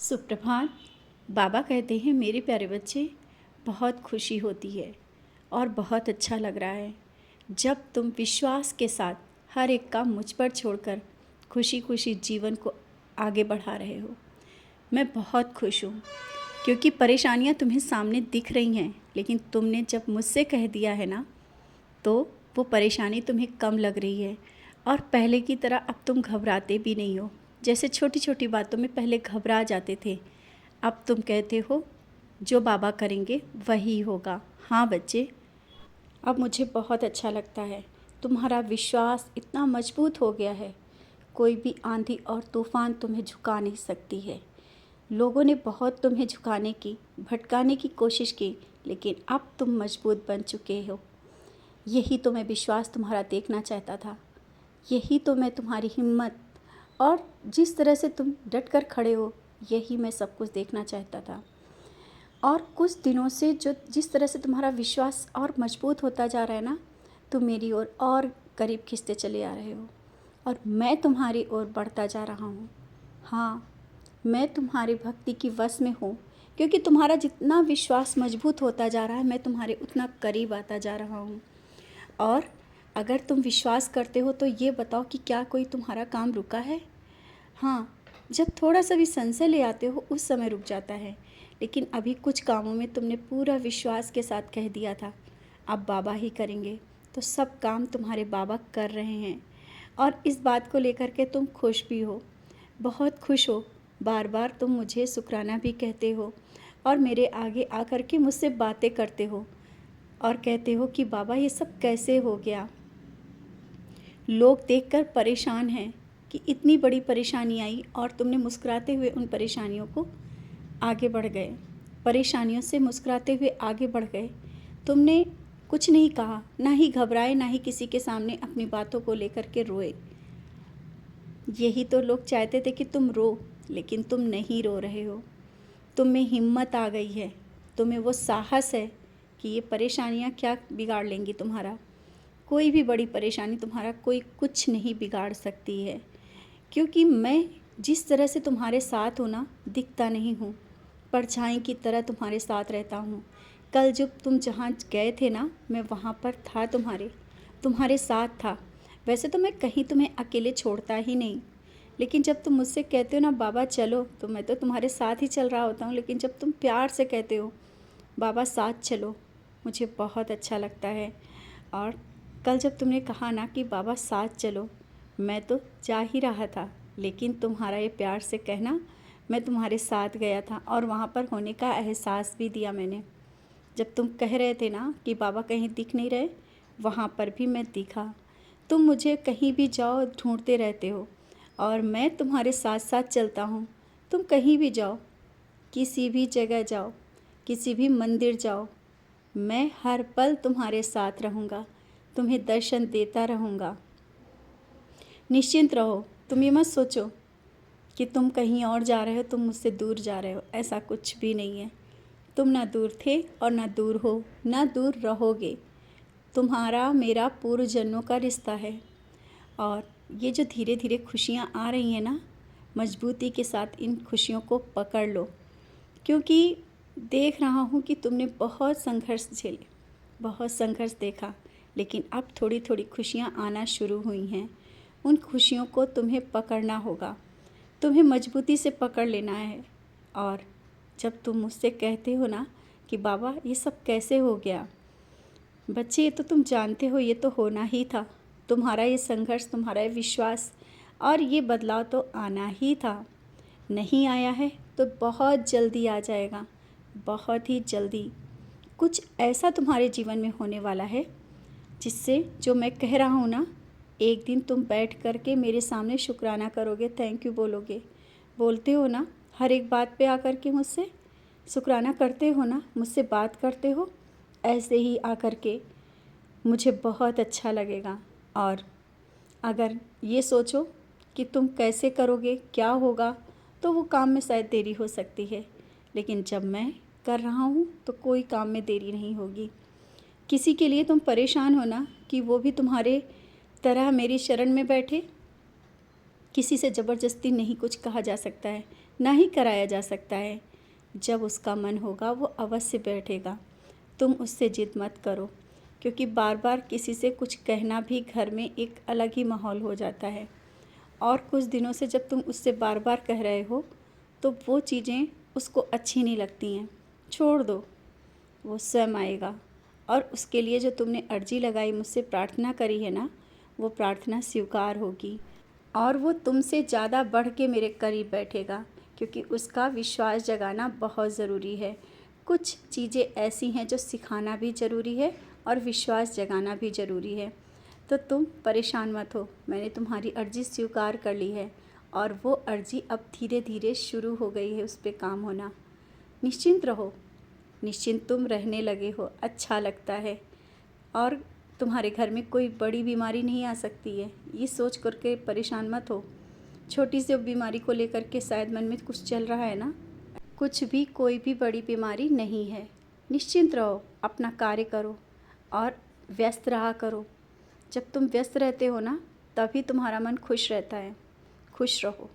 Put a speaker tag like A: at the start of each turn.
A: सुप्रभात। बाबा कहते हैं मेरे प्यारे बच्चे, बहुत खुशी होती है और बहुत अच्छा लग रहा है जब तुम विश्वास के साथ हर एक काम मुझ पर छोड़कर खुशी खुशी जीवन को आगे बढ़ा रहे हो। मैं बहुत खुश हूँ क्योंकि परेशानियाँ तुम्हें सामने दिख रही हैं, लेकिन तुमने जब मुझसे कह दिया है ना, तो वो परेशानी तुम्हें कम लग रही है और पहले की तरह अब तुम घबराते भी नहीं हो। जैसे छोटी छोटी बातों में पहले घबरा जाते थे, अब तुम कहते हो जो बाबा करेंगे वही होगा। हाँ बच्चे, अब मुझे बहुत अच्छा लगता है। तुम्हारा विश्वास इतना मजबूत हो गया है, कोई भी आंधी और तूफान तुम्हें झुका नहीं सकती है। लोगों ने बहुत तुम्हें झुकाने की, भटकाने की कोशिश की, लेकिन अब तुम मजबूत बन चुके हो। यही तो मैं विश्वास तुम्हारा देखना चाहता था। यही तो मैं तुम्हारी हिम्मत और जिस तरह से तुम डट कर खड़े हो, यही मैं सब कुछ देखना चाहता था। और कुछ दिनों से जो जिस तरह से तुम्हारा विश्वास और मजबूत होता जा रहा है ना, तुम मेरी ओर और करीब खिंचते चले आ रहे हो और मैं तुम्हारी ओर बढ़ता जा रहा हूँ। हाँ, मैं तुम्हारी भक्ति की वश में हूँ, क्योंकि तुम्हारा जितना विश्वास मजबूत होता जा रहा है, मैं तुम्हारे उतना करीब आता जा रहा हूँ। और अगर तुम विश्वास करते हो तो ये बताओ कि क्या कोई तुम्हारा काम रुका है? हाँ, जब थोड़ा सा भी संशय ले आते हो उस समय रुक जाता है, लेकिन अभी कुछ कामों में तुमने पूरा विश्वास के साथ कह दिया था अब बाबा ही करेंगे, तो सब काम तुम्हारे बाबा कर रहे हैं और इस बात को लेकर के तुम खुश भी हो, बहुत खुश हो। बार बार तुम मुझे शुक्राना भी कहते हो और मेरे आगे आकर के मुझसे बातें करते हो और कहते हो कि बाबा ये सब कैसे हो गया। लोग देखकर परेशान हैं कि इतनी बड़ी परेशानी आई और तुमने मुस्कुराते हुए उन परेशानियों को आगे बढ़ गए, परेशानियों से मुस्कुराते हुए आगे बढ़ गए। तुमने कुछ नहीं कहा, ना ही घबराए, ना ही किसी के सामने अपनी बातों को लेकर के रोए। यही तो लोग चाहते थे कि तुम रो, लेकिन तुम नहीं रो रहे हो। तुम में हिम्मत आ गई है, तुम्हें वो साहस है कि ये परेशानियाँ क्या बिगाड़ लेंगी तुम्हारा। कोई भी बड़ी परेशानी तुम्हारा कोई कुछ नहीं बिगाड़ सकती है, क्योंकि मैं जिस तरह से तुम्हारे साथ हूँ ना, दिखता नहीं हूँ, परछाई की तरह तुम्हारे साथ रहता हूँ। कल जब तुम जहाँ गए थे ना, मैं वहाँ पर था, तुम्हारे साथ था। वैसे तो मैं कहीं तुम्हें अकेले छोड़ता ही नहीं, लेकिन जब तुम मुझसे कहते हो ना बाबा चलो, तो मैं तो तुम्हारे साथ ही चल रहा होता हूँ। लेकिन जब तुम प्यार से कहते हो बाबा साथ चलो, मुझे बहुत अच्छा लगता है। और कल जब तुमने कहा ना कि बाबा साथ चलो, मैं तो जा ही रहा था, लेकिन तुम्हारा ये प्यार से कहना, मैं तुम्हारे साथ गया था और वहाँ पर होने का एहसास भी दिया मैंने। जब तुम कह रहे थे ना कि बाबा कहीं दिख नहीं रहे, वहाँ पर भी मैं दिखा। तुम मुझे कहीं भी जाओ ढूंढते रहते हो और मैं तुम्हारे साथ साथ चलता हूँ। तुम कहीं भी जाओ, किसी भी जगह जाओ, किसी भी मंदिर जाओ, मैं हर पल तुम्हारे साथ रहूँगा, तुम्हें दर्शन देता रहूँगा। निश्चिंत रहो, तुम ये मत सोचो कि तुम कहीं और जा रहे हो, तुम मुझसे दूर जा रहे हो, ऐसा कुछ भी नहीं है। तुम ना दूर थे और ना दूर हो, ना दूर रहोगे। तुम्हारा मेरा पूर्व जन्मों का रिश्ता है और ये जो धीरे धीरे खुशियाँ आ रही हैं ना, मजबूती के साथ इन खुशियों को पकड़ लो, क्योंकि देख रहा हूँ कि तुमने बहुत संघर्ष झेले, बहुत संघर्ष देखा, लेकिन अब थोड़ी थोड़ी खुशियाँ आना शुरू हुई हैं। उन खुशियों को तुम्हें पकड़ना होगा, तुम्हें मजबूती से पकड़ लेना है। और जब तुम मुझसे कहते हो ना कि बाबा ये सब कैसे हो गया, बच्चे ये तो तुम जानते हो, ये तो होना ही था। तुम्हारा ये संघर्ष, तुम्हारा ये विश्वास और ये बदलाव तो आना ही था। नहीं आया है तो बहुत जल्दी आ जाएगा, बहुत ही जल्दी। कुछ ऐसा तुम्हारे जीवन में होने वाला है जिससे जो मैं कह रहा हूँ ना, एक दिन तुम बैठ कर के मेरे सामने शुक्राना करोगे, थैंक यू बोलोगे। बोलते हो ना हर एक बात पे आकर के मुझसे शुक्राना करते हो ना, मुझसे बात करते हो, ऐसे ही आकर के मुझे बहुत अच्छा लगेगा। और अगर ये सोचो कि तुम कैसे करोगे, क्या होगा, तो वो काम में शायद देरी हो सकती है, लेकिन जब मैं कर रहा हूँ तो कोई काम में देरी नहीं होगी। किसी के लिए तुम परेशान हो ना कि वो भी तुम्हारे तरह मेरी शरण में बैठे, किसी से ज़बरदस्ती नहीं कुछ कहा जा सकता है। ना ही कराया जा सकता है। जब उसका मन होगा वो अवश्य बैठेगा। तुम उससे जिद मत करो, क्योंकि बार बार किसी से कुछ कहना भी घर में एक अलग ही माहौल हो जाता है। और कुछ दिनों से जब तुम उससे बार बार कह रहे हो तो वो चीज़ें उसको अच्छी नहीं लगती हैं। छोड़ दो, वो स्वयं आएगा। और उसके लिए जो तुमने अर्जी लगाई, मुझसे प्रार्थना करी है ना, वो प्रार्थना स्वीकार होगी और वो तुमसे ज़्यादा बढ़ के मेरे करीब बैठेगा, क्योंकि उसका विश्वास जगाना बहुत ज़रूरी है। कुछ चीज़ें ऐसी हैं जो सिखाना भी ज़रूरी है और विश्वास जगाना भी ज़रूरी है। तो तुम परेशान मत हो, मैंने तुम्हारी अर्जी स्वीकार कर ली है और वो अर्जी अब धीरे धीरे शुरू हो गई है उस पर काम होना। निश्चिंत रहो, निश्चिंत तुम रहने लगे हो, अच्छा लगता है। और तुम्हारे घर में कोई बड़ी बीमारी नहीं आ सकती है, ये सोच करके परेशान मत हो। छोटी सी बीमारी को लेकर के शायद मन में कुछ चल रहा है ना, कुछ भी, कोई भी बड़ी बीमारी नहीं है। निश्चिंत रहो, अपना कार्य करो और व्यस्त रहा करो। जब तुम व्यस्त रहते हो ना, तभी तुम्हारा मन खुश रहता है। खुश रहो।